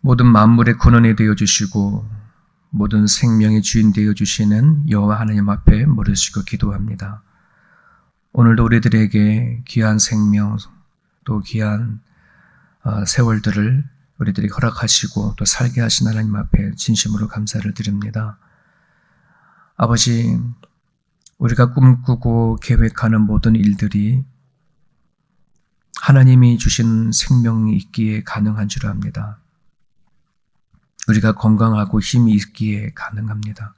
모든 만물의 근원이 되어주시고 모든 생명의 주인 되어주시는 여호와 하나님 앞에 무릎 꿇고 기도합니다. 오늘도 우리들에게 귀한 생명 또 귀한 세월들을 우리들이 허락하시고 또 살게 하신 하나님 앞에 진심으로 감사를 드립니다. 아버지, 우리가 꿈꾸고 계획하는 모든 일들이 하나님이 주신 생명이 있기에 가능한 줄 압니다. 우리가 건강하고 힘이 있기에 가능합니다.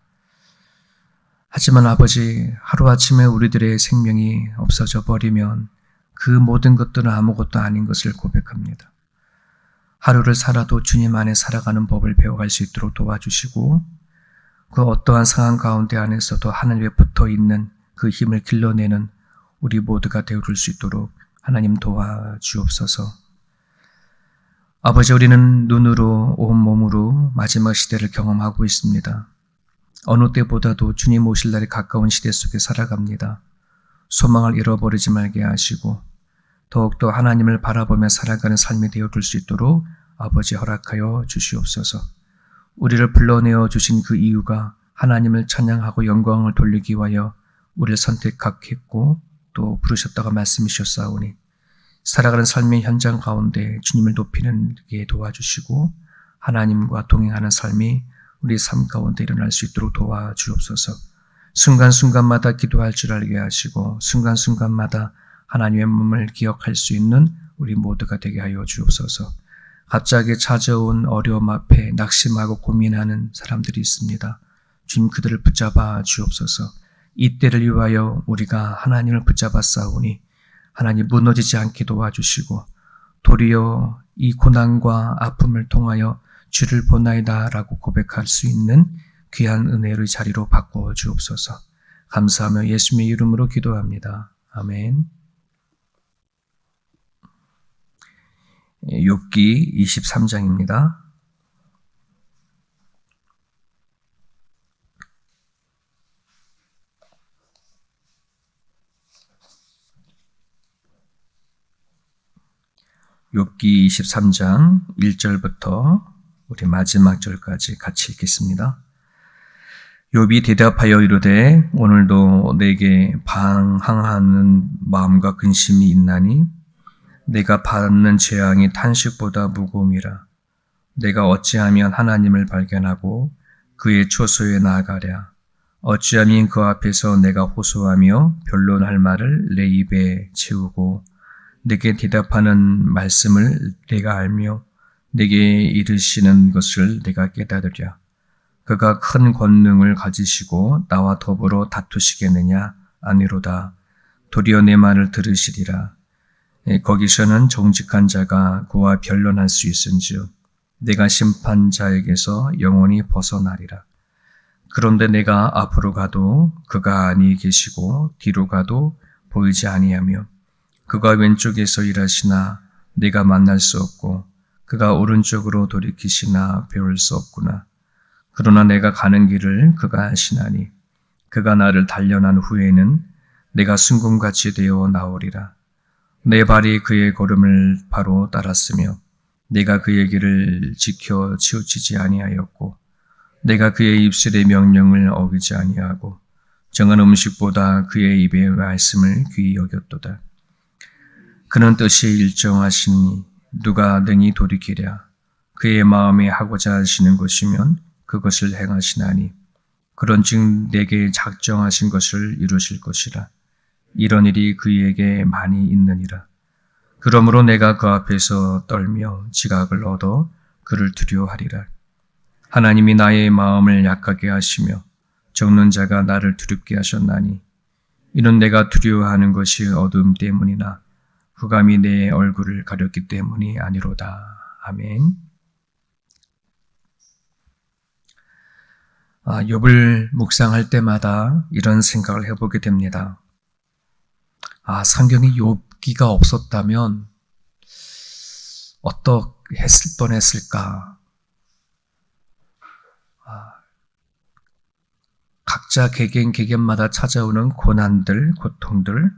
하지만 아버지, 하루아침에 우리들의 생명이 없어져 버리면 그 모든 것들은 아무것도 아닌 것을 고백합니다. 하루를 살아도 주님 안에 살아가는 법을 배워갈 수 있도록 도와주시고 그 어떠한 상황 가운데 안에서도 하늘에 붙어 있는 그 힘을 길러내는 우리 모두가 되어줄 수 있도록 하나님 도와주옵소서. 아버지, 우리는 눈으로 온몸으로 마지막 시대를 경험하고 있습니다. 어느 때보다도 주님 오실 날이 가까운 시대 속에 살아갑니다. 소망을 잃어버리지 말게 하시고 더욱더 하나님을 바라보며 살아가는 삶이 되어줄 수 있도록 아버지 허락하여 주시옵소서. 우리를 불러내어 주신 그 이유가 하나님을 찬양하고 영광을 돌리기 위하여 우리를 선택했고 또 부르셨다가 말씀이셨사오니 살아가는 삶의 현장 가운데 주님을 높이는 게 도와주시고 하나님과 동행하는 삶이 우리 삶 가운데 일어날 수 있도록 도와주옵소서. 순간순간마다 기도할 줄 알게 하시고 순간순간마다 하나님의 몸을 기억할 수 있는 우리 모두가 되게 하여 주옵소서. 갑자기 찾아온 어려움 앞에 낙심하고 고민하는 사람들이 있습니다. 주님 그들을 붙잡아 주옵소서. 이 때를 위하여 우리가 하나님을 붙잡아 싸우니 하나님 무너지지 않게 도와주시고 도리어 이 고난과 아픔을 통하여 주를 보나이다 라고 고백할 수 있는 귀한 은혜의 자리로 바꿔 주옵소서. 감사하며 예수님의 이름으로 기도합니다. 아멘. 욥기 23장입니다. 욥기 23장 1절부터 우리 마지막 절까지 같이 읽겠습니다. 욥이 대답하여 이르되 오늘도 내게 방황하는 마음과 근심이 있나니 내가 받는 재앙이 탄식보다 무거움이라. 내가 어찌하면 하나님을 발견하고 그의 초소에 나아가랴. 어찌하면 그 앞에서 내가 호소하며 변론할 말을 내 입에 채우고 내게 대답하는 말씀을 내가 알며 내게 이르시는 것을 내가 깨달으랴. 그가 큰 권능을 가지시고 나와 더불어 다투시겠느냐? 아니로다. 도리어 내 말을 들으시리라. 거기서는 정직한 자가 그와 변론할 수 있은즉 내가 심판자에게서 영원히 벗어나리라. 그런데 내가 앞으로 가도 그가 아니 계시고 뒤로 가도 보이지 아니하며 그가 왼쪽에서 일하시나 내가 만날 수 없고 그가 오른쪽으로 돌이키시나 배울 수 없구나. 그러나 내가 가는 길을 그가 아시나니 그가 나를 단련한 후에는 내가 순금같이 되어 나오리라. 내 발이 그의 걸음을 바로 따랐으며 내가 그의 길을 지켜 치우치지 아니하였고 내가 그의 입술의 명령을 어기지 아니하고 정한 음식보다 그의 입의 말씀을 귀히 여겼도다. 그는 뜻이 일정하시니 누가 능히 돌이키랴. 그의 마음에 하고자 하시는 것이면 그것을 행하시나니 그런즉 내게 작정하신 것을 이루실 것이라. 이런 일이 그에게 많이 있느니라. 그러므로 내가 그 앞에서 떨며 지각을 얻어 그를 두려워하리라. 하나님이 나의 마음을 약하게 하시며 적는 자가 나를 두렵게 하셨나니 이는 내가 두려워하는 것이 어둠 때문이나 흑암이 내 얼굴을 가렸기 때문이 아니로다. 아멘. 욥을 묵상할 때마다 이런 생각을 해보게 됩니다. 성경에 욥기가 없었다면 어떻게 했을 뻔했을까? 각자 개개인마다 찾아오는 고난들, 고통들,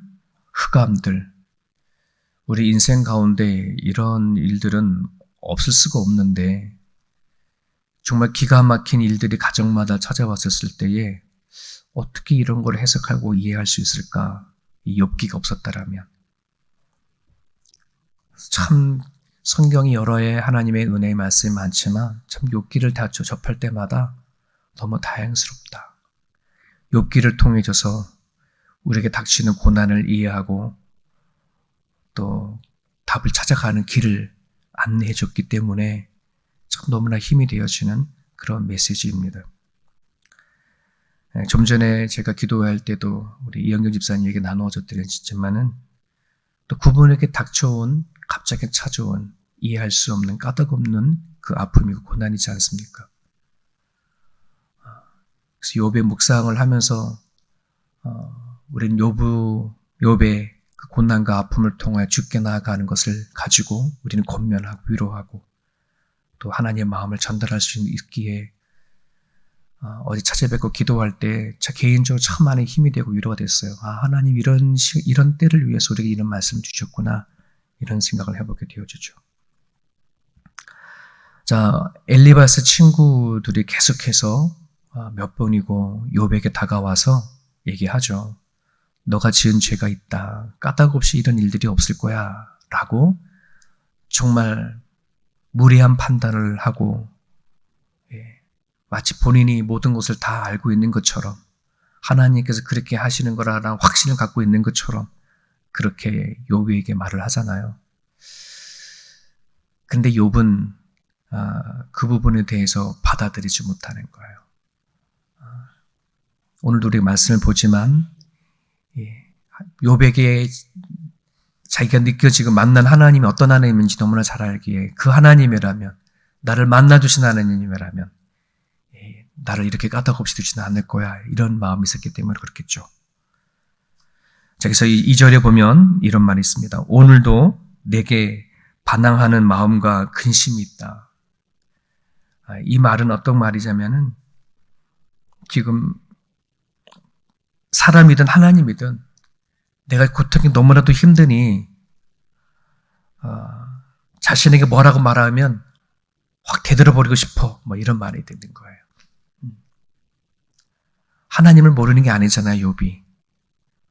흑암들, 우리 인생 가운데 이런 일들은 없을 수가 없는데 정말 기가 막힌 일들이 가정마다 찾아왔었을 때에 어떻게 이런 걸 해석하고 이해할 수 있을까? 이 욥기가 없었다라면. 참 성경이 여러 해 하나님의 은혜의 말씀이 많지만 참 욥기를 다 접할 때마다 너무 다행스럽다. 욥기를 통해져서 우리에게 닥치는 고난을 이해하고 또 답을 찾아가는 길을 안내해 줬기 때문에 참 너무나 힘이 되어지는 그런 메시지입니다. 좀 전에 제가 기도할 때도 우리 이영경 집사님에게 나누어져 드렸지만은 또 그분에게 닥쳐온 갑자기 찾아온 이해할 수 없는 까닭없는 그 아픔이고 고난이지 않습니까? 그래서 욥의 묵상을 하면서 우리는 욥의 그 고난과 아픔을 통해 주께 나아가는 것을 가지고 우리는 권면하고 위로하고 또 하나님의 마음을 전달할 수 있기에 어디 찾아뵙고 기도할 때 저 개인적으로 참 많은 힘이 되고 위로가 됐어요. 하나님 이런 때를 위해서 우리에게 이런 말씀을 주셨구나 이런 생각을 해보게 되어지죠. 자, 엘리바스 친구들이 계속해서 몇 번이고 욥에게 다가와서 얘기하죠. 너가 지은 죄가 있다. 까닭 없이 이런 일들이 없을 거야. 라고 정말 무리한 판단을 하고 마치 본인이 모든 것을 다 알고 있는 것처럼 하나님께서 그렇게 하시는 거라는 확신을 갖고 있는 것처럼 그렇게 욥에게 말을 하잖아요. 그런데 욥은 그 부분에 대해서 받아들이지 못하는 거예요. 오늘도 우리 말씀을 보지만 욥에게 자기가 느껴지고 만난 하나님이 어떤 하나님인지 너무나 잘 알기에 그 하나님이라면 나를 만나주신 하나님이라면 나를 이렇게 까닭 없이 두지는 않을 거야 이런 마음이 있었기 때문에 그렇겠죠. 자, 그래서 2절에 보면 이런 말이 있습니다. 오늘도 내게 반항하는 마음과 근심이 있다. 이 말은 어떤 말이냐면은 지금 사람이든 하나님이든 내가 고통이 너무나도 힘드니 자신에게 뭐라고 말하면 확 되돌아버리고 싶어 뭐 이런 말이 되는 거예요. 하나님을 모르는 게 아니잖아요. 욥이.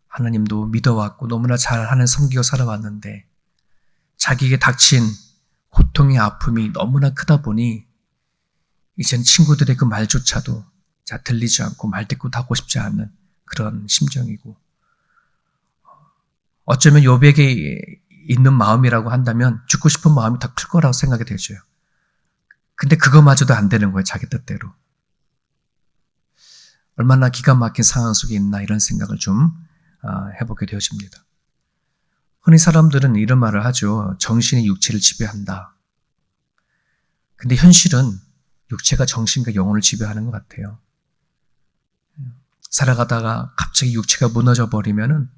하나님도 믿어왔고 너무나 잘하는 섬기고 살아왔는데 자기에게 닥친 고통의 아픔이 너무나 크다 보니 이젠 친구들의 그 말조차도 들리지 않고 말대꾸도 하고 싶지 않은 그런 심정이고 어쩌면 욥에게 있는 마음이라고 한다면 죽고 싶은 마음이 더 클 거라고 생각이 되죠. 근데 그거마저도 안 되는 거예요. 자기 뜻대로. 얼마나 기가 막힌 상황 속에 있나 이런 생각을 좀 해보게 되어집니다. 흔히 사람들은 이런 말을 하죠. 정신이 육체를 지배한다. 근데 현실은 육체가 정신과 영혼을 지배하는 것 같아요. 살아가다가 갑자기 육체가 무너져 버리면은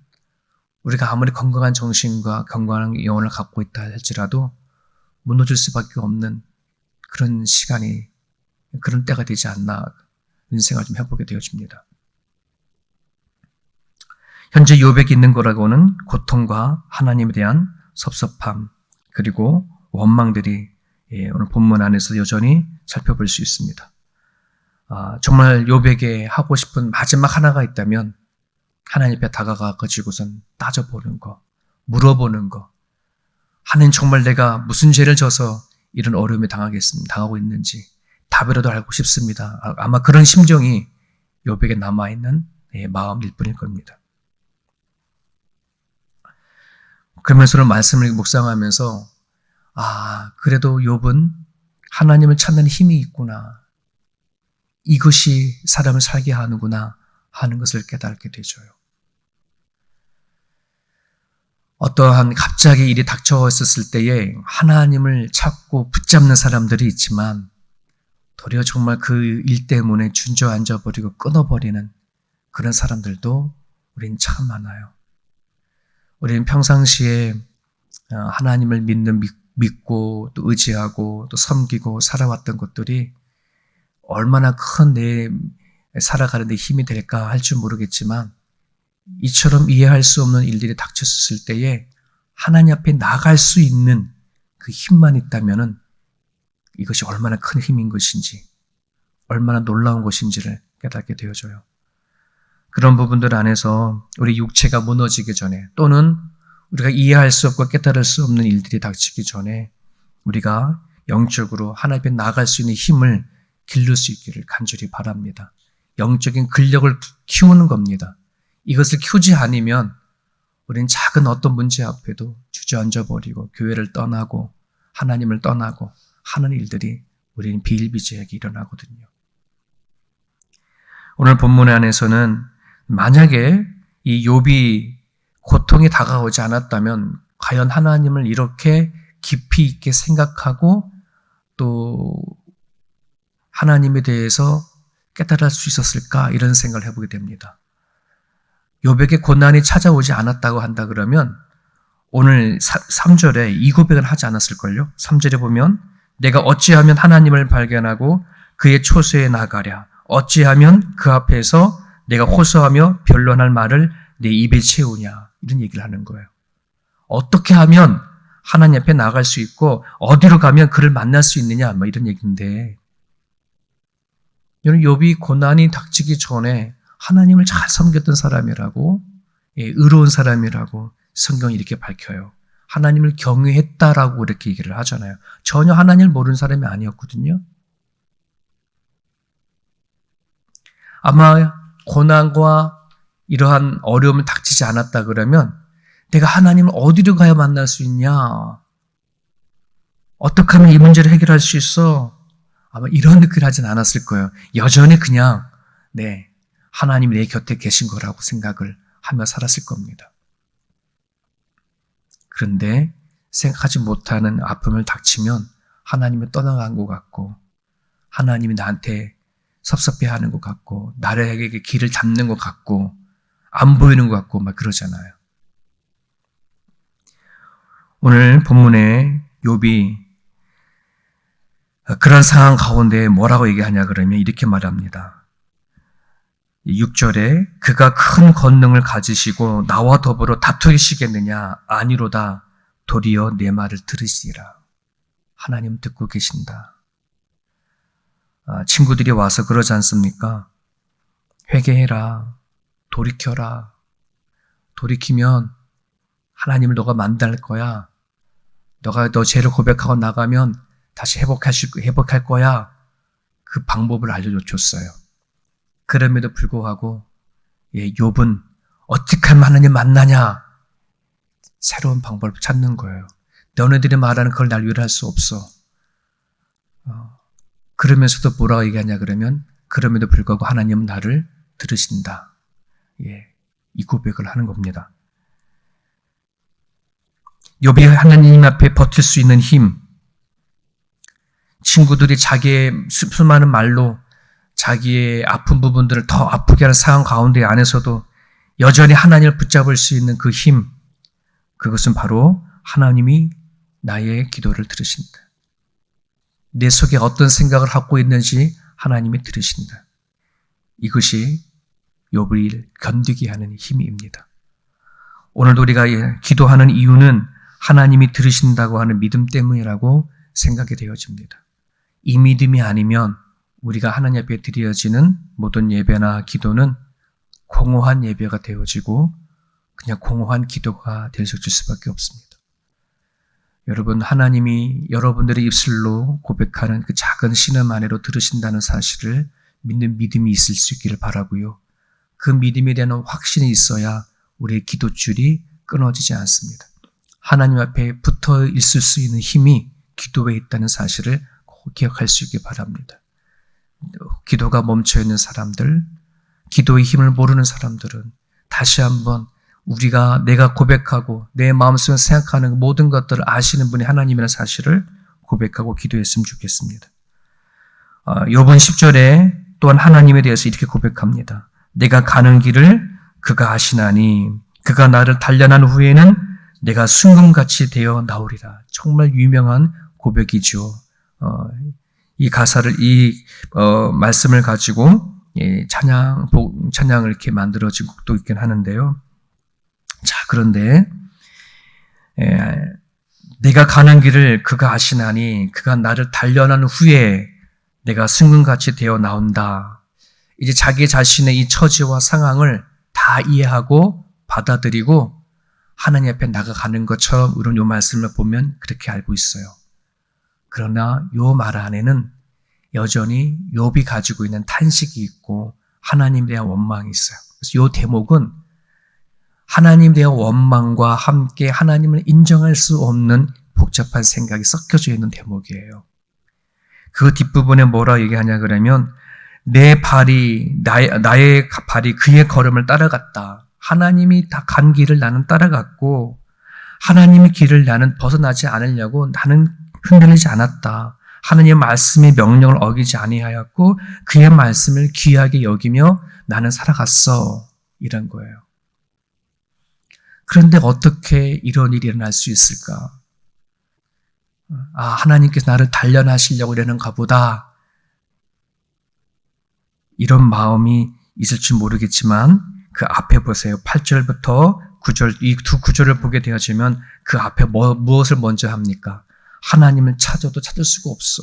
우리가 아무리 건강한 정신과 건강한 영혼을 갖고 있다 할지라도 무너질 수밖에 없는 그런 시간이 그런 때가 되지 않나 이런 생각을 좀 해보게 되어집니다. 현재 욥에게 있는 거라고는 고통과 하나님에 대한 섭섭함 그리고 원망들이 오늘 본문 안에서 여전히 살펴볼 수 있습니다. 정말 욥에게 하고 싶은 마지막 하나가 있다면 하나님 앞에 다가가지고선 따져보는 거, 물어보는 거. 하나님 정말 내가 무슨 죄를 져서 이런 어려움에 당하고 있는지 답이라도 알고 싶습니다. 아마 그런 심정이 욥에게 남아있는 마음일 뿐일 겁니다. 그러면서 말씀을 묵상하면서 그래도 욥은 하나님을 찾는 힘이 있구나. 이것이 사람을 살게 하는구나 하는 것을 깨닫게 되죠. 어떠한 갑자기 일이 닥쳐있었을 때에 하나님을 찾고 붙잡는 사람들이 있지만 도리어 정말 그 일 때문에 주저앉아버리고 끊어버리는 그런 사람들도 우린 참 많아요. 우리는 평상시에 하나님을 믿고 또 의지하고 또 섬기고 살아왔던 것들이 얼마나 큰 내 살아가는 데 힘이 될까 할 줄 모르겠지만 이처럼 이해할 수 없는 일들이 닥쳤을 때에 하나님 앞에 나갈 수 있는 그 힘만 있다면은 이것이 얼마나 큰 힘인 것인지 얼마나 놀라운 것인지를 깨닫게 되어져요. 그런 부분들 안에서 우리 육체가 무너지기 전에 또는 우리가 이해할 수 없고 깨달을 수 없는 일들이 닥치기 전에 우리가 영적으로 하나님 앞에 나아갈 수 있는 힘을 기를 수 있기를 간절히 바랍니다. 영적인 근력을 키우는 겁니다. 이것을 키우지 않으면 우리는 작은 어떤 문제 앞에도 주저앉아 버리고 교회를 떠나고 하나님을 떠나고 하는 일들이 우리는 비일비재하게 일어나거든요. 오늘 본문 안에서는 만약에 이 욥이 고통이 다가오지 않았다면 과연 하나님을 이렇게 깊이 있게 생각하고 또 하나님에 대해서 깨달을 수 있었을까 이런 생각을 해보게 됩니다. 욥에게 고난이 찾아오지 않았다고 한다 그러면 오늘 3절에 이 고백을 하지 않았을걸요. 3절에 보면 내가 어찌하면 하나님을 발견하고 그의 초소에 나가랴. 어찌하면 그 앞에서 내가 호소하며 변론할 말을 내 입에 채우냐. 이런 얘기를 하는 거예요. 어떻게 하면 하나님 앞에 나갈 수 있고 어디로 가면 그를 만날 수 있느냐. 뭐 이런 얘기인데 욥이 고난이 닥치기 전에 하나님을 잘 섬겼던 사람이라고 의로운 사람이라고 성경이 이렇게 밝혀요. 하나님을 경외했다라고 이렇게 얘기를 하잖아요. 전혀 하나님을 모르는 사람이 아니었거든요. 아마 고난과 이러한 어려움을 닥치지 않았다 그러면 내가 하나님을 어디로 가야 만날 수 있냐? 어떻게 하면 이 문제를 해결할 수 있어? 아마 이런 느낌을 하진 않았을 거예요. 여전히 그냥 하나님이 내 곁에 계신 거라고 생각을 하며 살았을 겁니다. 그런데 생각하지 못하는 아픔을 닥치면 하나님이 떠나간 것 같고 하나님이 나한테 섭섭해하는 것 같고 나에게 길을 잡는 것 같고 안 보이는 것 같고 막 그러잖아요. 오늘 본문에 욥이 그런 상황 가운데 뭐라고 얘기하냐 그러면 이렇게 말합니다. 6절에 그가 큰 권능을 가지시고 나와 더불어 다투시겠느냐? 아니로다. 도리어 내 말을 들으시리라. 하나님 듣고 계신다. 친구들이 와서 그러지 않습니까? 회개해라. 돌이켜라. 돌이키면 하나님을 너가 만날 거야. 너가 너 죄를 고백하고 나가면 다시 회복할 거야. 그 방법을 알려줬어요. 그럼에도 불구하고 욥은 어떻게 하면 하나님 만나냐? 새로운 방법을 찾는 거예요. 너네들이 말하는 그걸 날 위로할 수 없어. 그러면서도 뭐라고 얘기하냐 그러면 그럼에도 불구하고 하나님은 나를 들으신다. 이 고백을 하는 겁니다. 욥이 하나님 앞에 버틸 수 있는 힘, 친구들이 자기의 수많은 말로 자기의 아픈 부분들을 더 아프게 하는 상황 가운데 안에서도 여전히 하나님을 붙잡을 수 있는 그 힘, 그것은 바로 하나님이 나의 기도를 들으신다. 내 속에 어떤 생각을 하고 있는지 하나님이 들으신다. 이것이 욥을 견디게 하는 힘입니다. 오늘도 우리가 기도하는 이유는 하나님이 들으신다고 하는 믿음 때문이라고 생각이 되어집니다. 이 믿음이 아니면 우리가 하나님 앞에 드려지는 모든 예배나 기도는 공허한 예배가 되어지고 그냥 공허한 기도가 될 수밖에 없습니다. 여러분, 하나님이 여러분들의 입술로 고백하는 그 작은 신음 안에로 들으신다는 사실을 믿는 믿음이 있을 수 있기를 바라고요. 그 믿음에 대한 확신이 있어야 우리의 기도줄이 끊어지지 않습니다. 하나님 앞에 붙어 있을 수 있는 힘이 기도에 있다는 사실을 꼭 기억할 수 있기 바랍니다. 기도가 멈춰있는 사람들, 기도의 힘을 모르는 사람들은 다시 한번 내가 고백하고 내 마음속에 생각하는 모든 것들을 아시는 분이 하나님이라는 사실을 고백하고 기도했으면 좋겠습니다. 욥은 10절에 또한 하나님에 대해서 이렇게 고백합니다. 내가 가는 길을 그가 아시나니 그가 나를 단련한 후에는 내가 순금같이 되어 나오리라. 정말 유명한 고백이죠. 이 가사를 말씀을 가지고 찬양을 이렇게 만들어진 곡도 있긴 하는데요. 자, 그런데 내가 가는 길을 그가 아시나니 그가 나를 단련한 후에 내가 승근같이 되어 나온다. 이제 자기 자신의 이 처지와 상황을 다 이해하고 받아들이고 하나님 앞에 나가가는 것처럼 우리는 이 말씀을 보면 그렇게 알고 있어요. 그러나 이 말 안에는 여전히 욥이 가지고 있는 탄식이 있고 하나님에 대한 원망이 있어요. 그래서 이 대목은 하나님에 대한 원망과 함께 하나님을 인정할 수 없는 복잡한 생각이 섞여져 있는 대목이에요. 그 뒷부분에 뭐라 얘기하냐 그러면 나의 발이 그의 걸음을 따라갔다. 하나님이 다 간 길을 나는 따라갔고 하나님의 길을 나는 벗어나지 않으려고 나는 흔들리지 않았다. 하나님의 말씀의 명령을 어기지 아니하였고 그의 말씀을 귀하게 여기며 나는 살아갔어. 이런 거예요. 그런데 어떻게 이런 일이 일어날 수 있을까? 하나님께서 나를 단련하시려고 이러는가 보다. 이런 마음이 있을지 모르겠지만 그 앞에 보세요. 8절부터 9절, 이 두 구절을 보게 되어지면 그 앞에 무엇을 먼저 합니까? 하나님을 찾아도 찾을 수가 없어.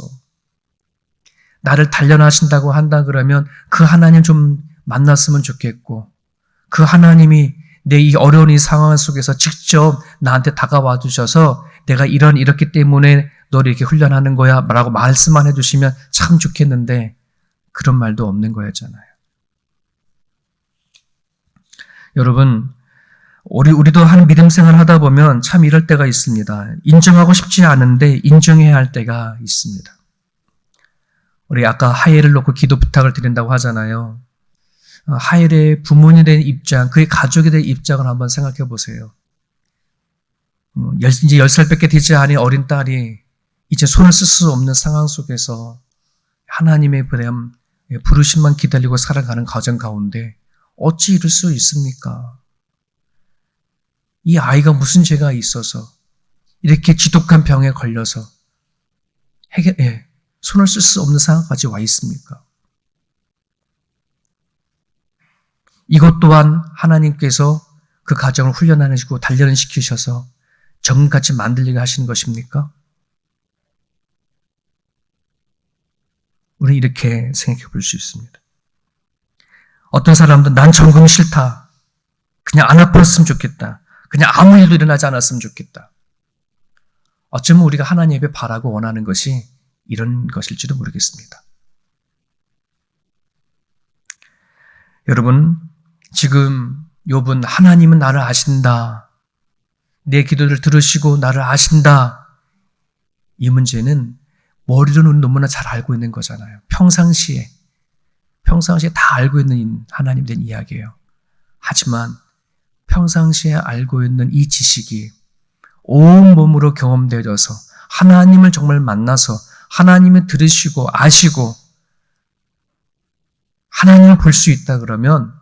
나를 단련하신다고 한다 그러면 그 하나님 좀 만났으면 좋겠고 그 하나님이 내 이 어려운 이 상황 속에서 직접 나한테 다가와 주셔서 내가 이렇기 때문에 너를 이렇게 훈련하는 거야 라고 말씀만 해주시면 참 좋겠는데 그런 말도 없는 거였잖아요. 여러분, 우리도 하는 믿음 생활을 하다 보면 참 이럴 때가 있습니다. 인정하고 싶지 않은데 인정해야 할 때가 있습니다. 우리 아까 하엘을 놓고 기도 부탁을 드린다고 하잖아요. 하엘의 부모님에 대한 입장, 그의 가족에 대한 입장을 한번 생각해 보세요. 이제 10살밖에 되지 않은 어린 딸이 이제 손을 쓸 수 없는 상황 속에서 하나님의 부르심만 기다리고 살아가는 가정 가운데 어찌 이럴 수 있습니까? 이 아이가 무슨 죄가 있어서 이렇게 지독한 병에 걸려서 손을 쓸 수 없는 상황까지 와 있습니까? 이것 또한 하나님께서 그 가정을 훈련하시고 단련을 시키셔서 정같이 만들게 하시는 것입니까? 우리는 이렇게 생각해 볼 수 있습니다. 어떤 사람들은 난 정금 싫다. 그냥 안 아팠으면 좋겠다. 그냥 아무 일도 일어나지 않았으면 좋겠다. 어쩌면 우리가 하나님 앞에 바라고 원하는 것이 이런 것일지도 모르겠습니다. 여러분, 지금 욥은 하나님은 나를 아신다. 내 기도를 들으시고 나를 아신다. 이 문제는 머리로는 너무나 잘 알고 있는 거잖아요. 평상시에 다 알고 있는 하나님에 대한 이야기예요. 하지만 평상시에 알고 있는 이 지식이 온몸으로 경험되어져서 하나님을 정말 만나서 하나님을 들으시고 아시고 하나님을 볼 수 있다 그러면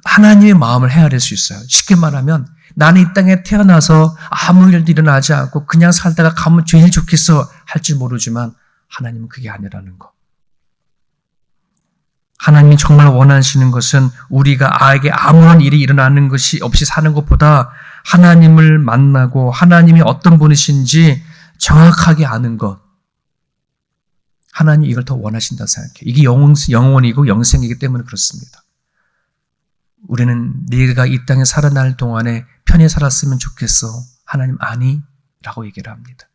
하나님의 마음을 헤아릴 수 있어요. 쉽게 말하면 나는 이 땅에 태어나서 아무 일도 일어나지 않고 그냥 살다가 가면 제일 좋겠어 할지 모르지만 하나님은 그게 아니라는 거. 하나님이 정말 원하시는 것은 우리가 아에게 아무런 일이 일어나는 것이 없이 사는 것보다 하나님을 만나고 하나님이 어떤 분이신지 정확하게 아는 것. 하나님이 이걸 더 원하신다 생각해요. 이게 영원이고 영생이기 때문에 그렇습니다. 우리는 네가 이 땅에 살아날 동안에 편히 살았으면 좋겠어. 하나님 아니? 라고 얘기를 합니다.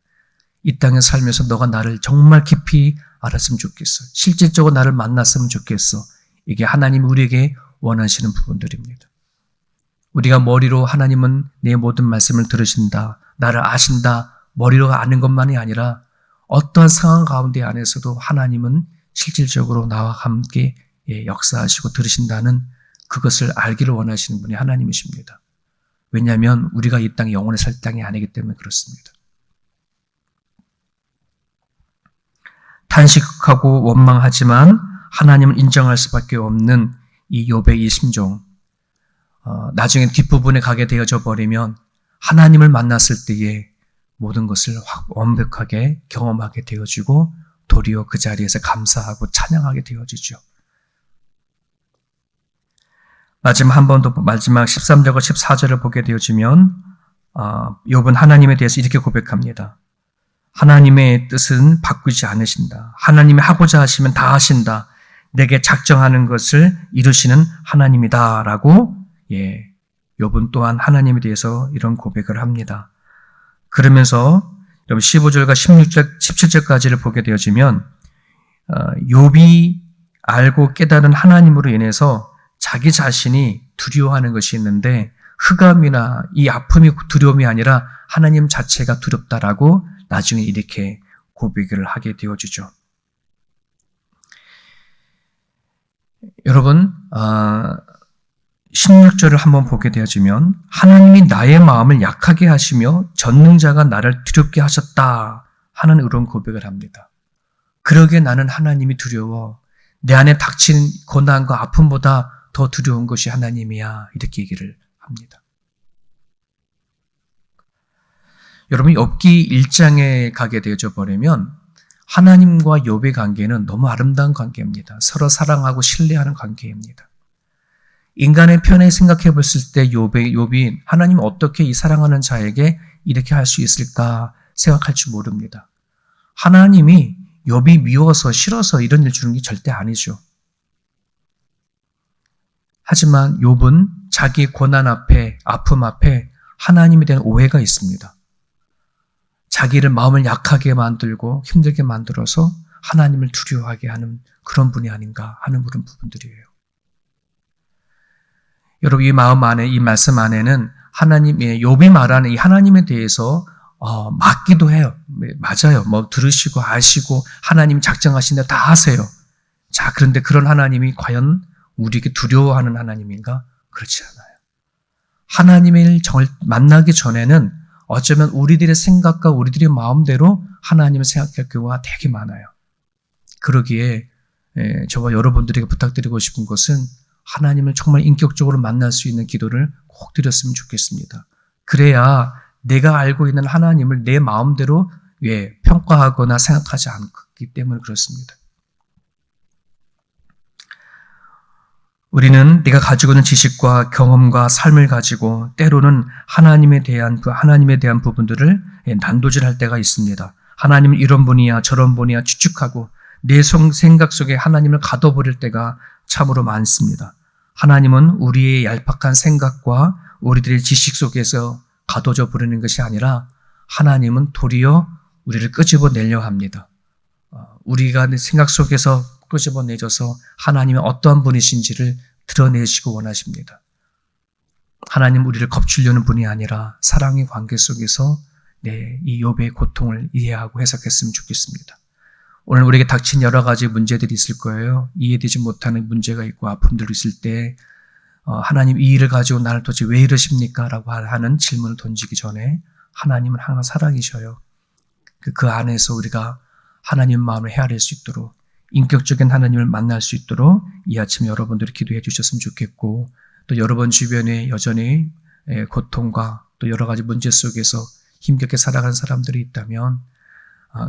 이 땅에 살면서 너가 나를 정말 깊이 알았으면 좋겠어. 실질적으로 나를 만났으면 좋겠어. 이게 하나님이 우리에게 원하시는 부분들입니다. 우리가 머리로 하나님은 내 모든 말씀을 들으신다. 나를 아신다. 머리로 아는 것만이 아니라 어떠한 상황 가운데 안에서도 하나님은 실질적으로 나와 함께 역사하시고 들으신다는 그것을 알기를 원하시는 분이 하나님이십니다. 왜냐하면 우리가 이 땅에 영원히 살 땅이 아니기 때문에 그렇습니다. 탄식하고 원망하지만 하나님을 인정할 수밖에 없는 이 욥의 이 심정, 나중에 뒷부분에 가게 되어져 버리면 하나님을 만났을 때에 모든 것을 완벽하게 경험하게 되어지고 도리어 그 자리에서 감사하고 찬양하게 되어지죠. 마지막 13절과 14절을 보게 되어지면 욥은 하나님에 대해서 이렇게 고백합니다. 하나님의 뜻은 바꾸지 않으신다. 하나님이 하고자 하시면 다 하신다. 내게 작정하는 것을 이루시는 하나님이다라고 욥은 또한 하나님에 대해서 이런 고백을 합니다. 그러면서 15절과 16절, 17절까지를 보게 되어지면 욥이 알고 깨달은 하나님으로 인해서 자기 자신이 두려워하는 것이 있는데 흑암이나 이 아픔이 두려움이 아니라 하나님 자체가 두렵다라고 나중에 이렇게 고백을 하게 되어지죠. 여러분 16절을 한번 보게 되어지면 하나님이 나의 마음을 약하게 하시며 전능자가 나를 두렵게 하셨다 하는 이런 고백을 합니다. 그러기에 나는 하나님이 두려워. 내 안에 닥친 고난과 아픔보다 더 두려운 것이 하나님이야. 이렇게 얘기를 합니다. 여러분 욥기 1장에 가게 되어져 버리면 하나님과 욥의 관계는 너무 아름다운 관계입니다. 서로 사랑하고 신뢰하는 관계입니다. 인간의 편에 생각해 봤을 때 욥이 하나님 어떻게 이 사랑하는 자에게 이렇게 할 수 있을까 생각할 줄 모릅니다. 하나님이 욥이 미워서 싫어서 이런 일 주는 게 절대 아니죠. 하지만 욥은 자기 고난 앞에 아픔 앞에 하나님에 대한 오해가 있습니다. 자기를 마음을 약하게 만들고 힘들게 만들어서 하나님을 두려워하게 하는 그런 분이 아닌가 하는 그런 부분들이에요. 여러분 이 마음 안에 이 말씀 안에는 하나님의 욥이 말하는 이 하나님에 대해서 맞기도 해요. 맞아요. 뭐 들으시고 아시고 하나님 작정하신 데 다 하세요. 자 그런데 그런 하나님이 과연 우리에게 두려워하는 하나님인가? 그렇지 않아요. 하나님을 만나기 전에는 어쩌면 우리들의 생각과 우리들의 마음대로 하나님을 생각할 경우가 되게 많아요. 그러기에 저와 여러분들에게 부탁드리고 싶은 것은 하나님을 정말 인격적으로 만날 수 있는 기도를 꼭 드렸으면 좋겠습니다. 그래야 내가 알고 있는 하나님을 내 마음대로 평가하거나 생각하지 않기 때문에 그렇습니다. 우리는 내가 가지고 있는 지식과 경험과 삶을 가지고 때로는 하나님에 대한 부분들을 난도질할 때가 있습니다. 하나님은 이런 분이야 저런 분이야 추측하고 내 생각 속에 하나님을 가둬버릴 때가 참으로 많습니다. 하나님은 우리의 얄팍한 생각과 우리들의 지식 속에서 가둬져 버리는 것이 아니라 하나님은 도리어 우리를 끄집어내려 합니다. 우리가 생각 속에서 끄집어내줘서 하나님이 어떠한 분이신지를 드러내시고 원하십니다. 하나님 우리를 겁주려는 분이 아니라 사랑의 관계 속에서 이 욥의 고통을 이해하고 해석했으면 좋겠습니다. 오늘 우리에게 닥친 여러 가지 문제들이 있을 거예요. 이해되지 못하는 문제가 있고 아픔들이 있을 때 하나님 이 일을 가지고 나를 도대체 왜 이러십니까? 라고 하는 질문을 던지기 전에 하나님은 항상 사랑이셔요. 그 안에서 우리가 하나님 마음을 헤아릴 수 있도록 인격적인 하나님을 만날 수 있도록 이 아침 여러분들이 기도해 주셨으면 좋겠고 또 여러분 주변에 여전히 고통과 또 여러 가지 문제 속에서 힘겹게 살아가는 사람들이 있다면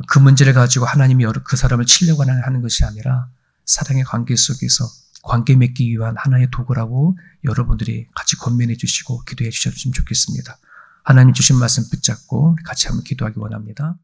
그 문제를 가지고 하나님이 그 사람을 치려고 하는 것이 아니라 사랑의 관계 속에서 관계 맺기 위한 하나의 도구라고 여러분들이 같이 권면해 주시고 기도해 주셨으면 좋겠습니다. 하나님 주신 말씀 붙잡고 같이 한번 기도하기 원합니다.